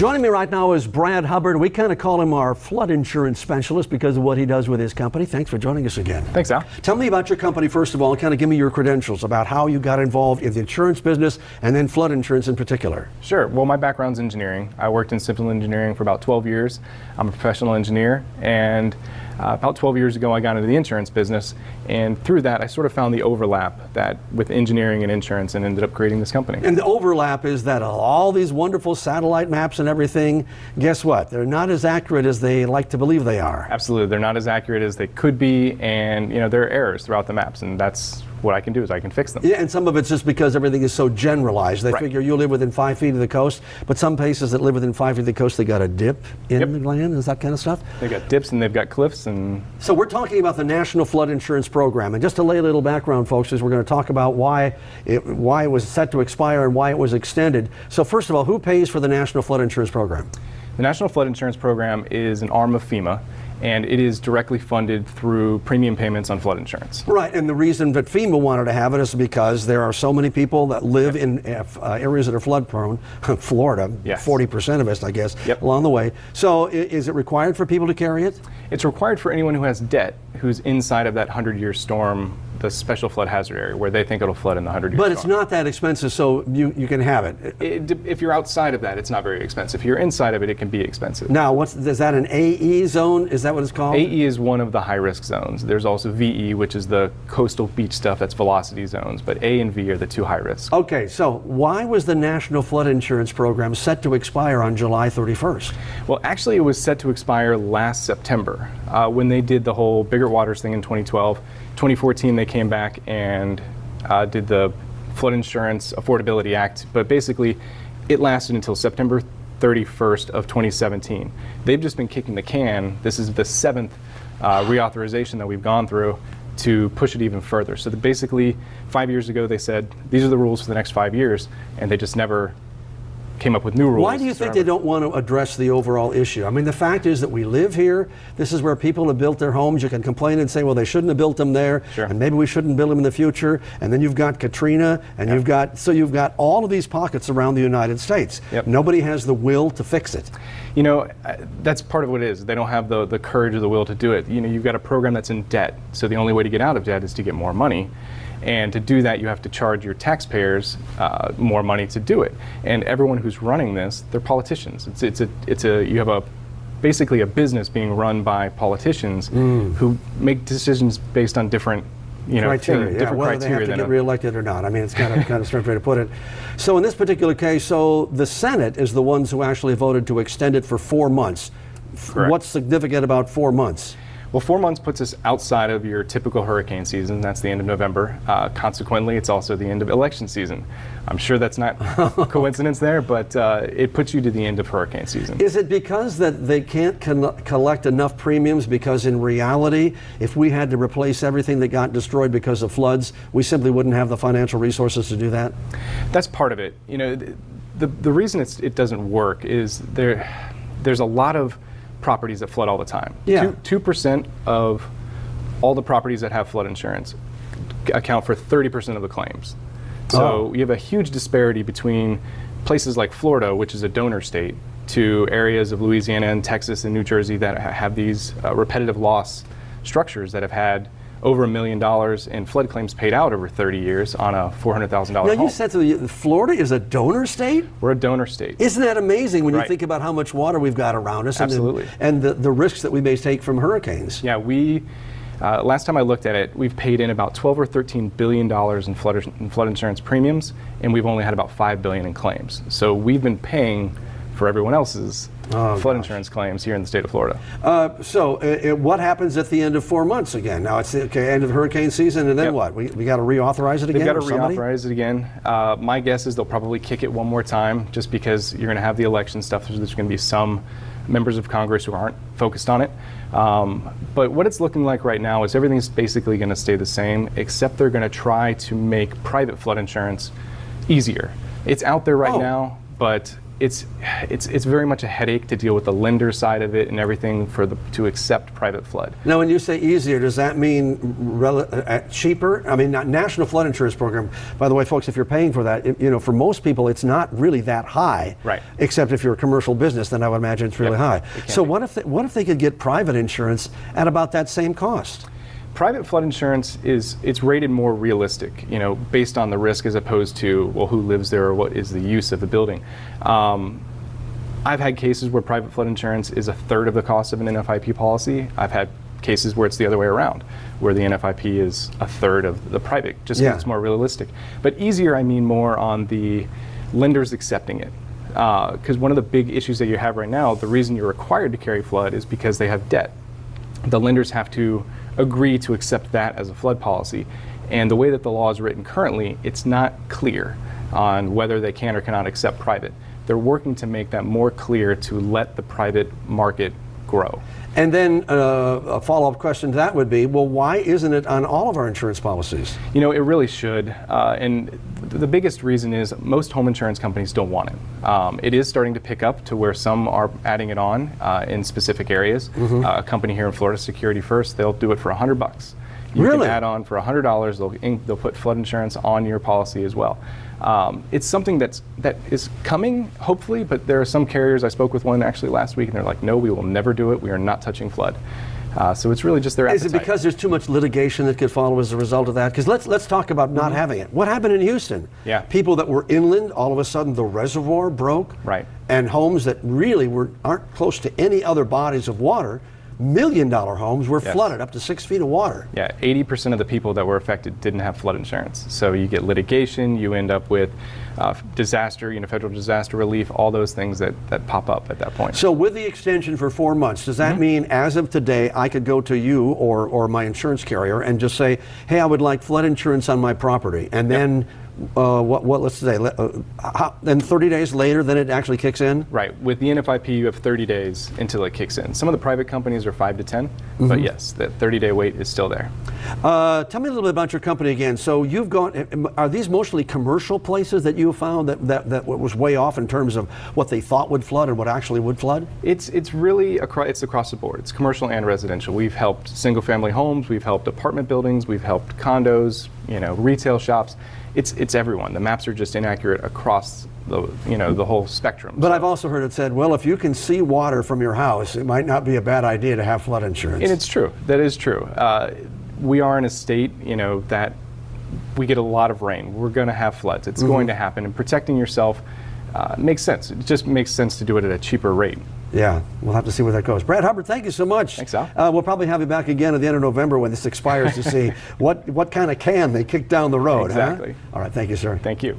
Joining me right now is Brad Hubbard. We kind of call him our flood insurance specialist because of what he does with his company. Thanks for joining us again. Thanks, Al. Tell me about your company, first of all, and kind of give me your credentials about how you got involved in the insurance business and then flood insurance in particular. Sure. Well, my background's engineering. I worked in civil engineering for about 12 years. I'm a professional engineer, and about 12 years ago I got into the insurance business, and through that I sort of found the overlap that with engineering and insurance and ended up creating this company. And the overlap is that all these wonderful satellite maps and everything, guess what? They're not as accurate as they like to believe they are. Absolutely. They're not as accurate as they could be, and there are errors throughout the maps, and that's what I can do is I can fix them. Yeah, and some of it's just because everything is so generalized. They figure you live within 5 feet of the coast, but some places that live within 5 feet of the coast, they got a dip in the land. Is that kind of stuff? They've got dips and they've got cliffs. And so we're talking about the National Flood Insurance Program. And just to lay a little background, folks, is we're going to talk about why it was set to expire and why it was extended. So first of all, who pays for the National Flood Insurance Program? The National Flood Insurance Program is an arm of FEMA, and it is directly funded through premium payments on flood insurance. Right, and the reason that FEMA wanted to have it is because there are so many people that live in areas that are flood prone, Florida, 40% of us, I guess, along the way. So is it required for people to carry it? It's required for anyone who has debt, who's inside of that 100-year storm, the special flood hazard area, where they think it'll flood in the 100-year storm. But it's not that expensive, so you can have it. If you're outside of that, it's not very expensive. If you're inside of it, it can be expensive. Now, is that an AE zone? Is that what it's called? AE is one of the high-risk zones. There's also VE, which is the coastal beach stuff, that's velocity zones. But A and V are the two high-risk. Okay, so why was the National Flood Insurance Program set to expire on July 31st? Well, actually, it was set to expire last September when they did the whole Bigger Waters thing in 2012. 2014, they came back and did the Flood Insurance Affordability Act, but basically it lasted until September 31st of 2017. They've just been kicking the can. This is the 7th reauthorization that we've gone through to push it even further. So basically 5 years ago they said, these are the rules for the next 5 years, and they just never came up with new rules. Why do you think they don't want to address the overall issue? I mean, the fact is that we live here. This is where people have built their homes. You can complain and say, well, they shouldn't have built them there, and maybe we shouldn't build them in the future. And then you've got Katrina, and you've got all of these pockets around the United States. Nobody has the will to fix it. That's part of what it is. They don't have the courage or the will to do it. You've got a program that's in debt, so the only way to get out of debt is to get more money. And to do that, you have to charge your taxpayers more money to do it. And everyone who's running this, they're politicians. You have basically a business being run by politicians who make decisions based on different criteria. Different whether criteria. They have to get reelected or not. I mean, it's kind of strange way to put it. So in this particular case, the Senate is the ones who actually voted to extend it for 4 months. Correct. What's significant about 4 months? Well, 4 months puts us outside of your typical hurricane season. That's the end of November. Consequently, it's also the end of election season. I'm sure that's not coincidence there, but it puts you to the end of hurricane season. Is it because that they can't collect enough premiums? Because in reality, if we had to replace everything that got destroyed because of floods, we simply wouldn't have the financial resources to do that? That's part of it. The reason it doesn't work is there's a lot of properties that flood all the time. 2% of all the properties that have flood insurance account for 30% of the claims. So you have a huge disparity between places like Florida, which is a donor state, to areas of Louisiana and Texas and New Jersey that have these repetitive loss structures that have had over $1 million in flood claims paid out over 30 years on a $400,000 home. Now, you said Florida is a donor state? We're a donor state. Isn't that amazing when you think about how much water we've got around us? Absolutely. And the risks that we may take from hurricanes? Yeah, last time I looked at it, we've paid in about $12 or $13 billion in flood insurance premiums, and we've only had about $5 billion in claims. So we've been paying for everyone else's flood insurance claims here in the state of Florida. What happens at the end of 4 months again? Now it's the end of the hurricane season, and then what? We got to reauthorize it again? They've got to reauthorize it again. My guess is they'll probably kick it one more time, just because you're going to have the election stuff. There's going to be some members of Congress who aren't focused on it. But what it's looking like right now is everything's basically going to stay the same, except they're going to try to make private flood insurance easier. It's out there right now, but it's very much a headache to deal with the lender side of it and everything to accept private flood. Now, when you say easier, does that mean cheaper? I mean, National Flood Insurance Program, by the way, folks, if you're paying for that, for most people, it's not really that high. Right. Except if you're a commercial business, then I would imagine it's really high. So what if they could get private insurance at about that same cost? Private flood insurance it's rated more realistic, based on the risk as opposed to, well, who lives there or what is the use of the building. I've had cases where private flood insurance is a third of the cost of an NFIP policy. I've had cases where it's the other way around, where the NFIP is a third of the private, just because it's more realistic. But easier, I mean more on the lenders accepting it. Because one of the big issues that you have right now, the reason you're required to carry flood is because they have debt. The lenders have to agree to accept that as a flood policy. And the way that the law is written currently, it's not clear on whether they can or cannot accept private. They're working to make that more clear to let the private market grow. And then a follow-up question to that would be, well, why isn't it on all of our insurance policies? It really should. And the biggest reason is most home insurance companies don't want it. It is starting to pick up to where some are adding it on in specific areas. A company here in Florida, Security First, they'll do it for $100. You can add on for $100. They'll put flood insurance on your policy as well. It's something that is coming, hopefully, but there are some carriers, I spoke with one actually last week, and they're like, no, we will never do it. We are not touching flood. So it's really just their appetite. Is it because there's too much litigation that could follow as a result of that? Because let's talk about not having it. What happened in Houston? Yeah. People that were inland, all of a sudden the reservoir broke. Right. And homes that really aren't close to any other bodies of water, $1 million homes were flooded up to 6 feet of water. Yeah, 80% of the people that were affected didn't have flood insurance. So you get litigation, you end up with disaster, federal disaster relief, all those things that pop up at that point. So with the extension for 4 months, does that mean as of today I could go to you or my insurance carrier and just say, hey, I would like flood insurance on my property, and then let's say, then 30 days later, then it actually kicks in? Right. With the NFIP, you have 30 days until it kicks in. Some of the private companies are 5 to 10, but yes, that 30-day wait is still there. Tell me a little bit about your company again. So you've are these mostly commercial places that you found that was way off in terms of what they thought would flood and what actually would flood? It's really across the board. It's commercial and residential. We've helped single-family homes, we've helped apartment buildings, we've helped condos, retail shops. It's everyone. The maps are just inaccurate across the whole spectrum. But I've also heard it said, well, if you can see water from your house, it might not be a bad idea to have flood insurance. And it's true. That is true. We are in a state, that we get a lot of rain. We're going to have floods. It's going to happen. And protecting yourself makes sense. It just makes sense to do it at a cheaper rate. Yeah, we'll have to see where that goes. Brad Hubbard, thank you so much. Thanks, Al. We'll probably have you back again at the end of November when this expires to see what kind of can they kick down the road. Exactly. Huh? All right, thank you, sir. Thank you.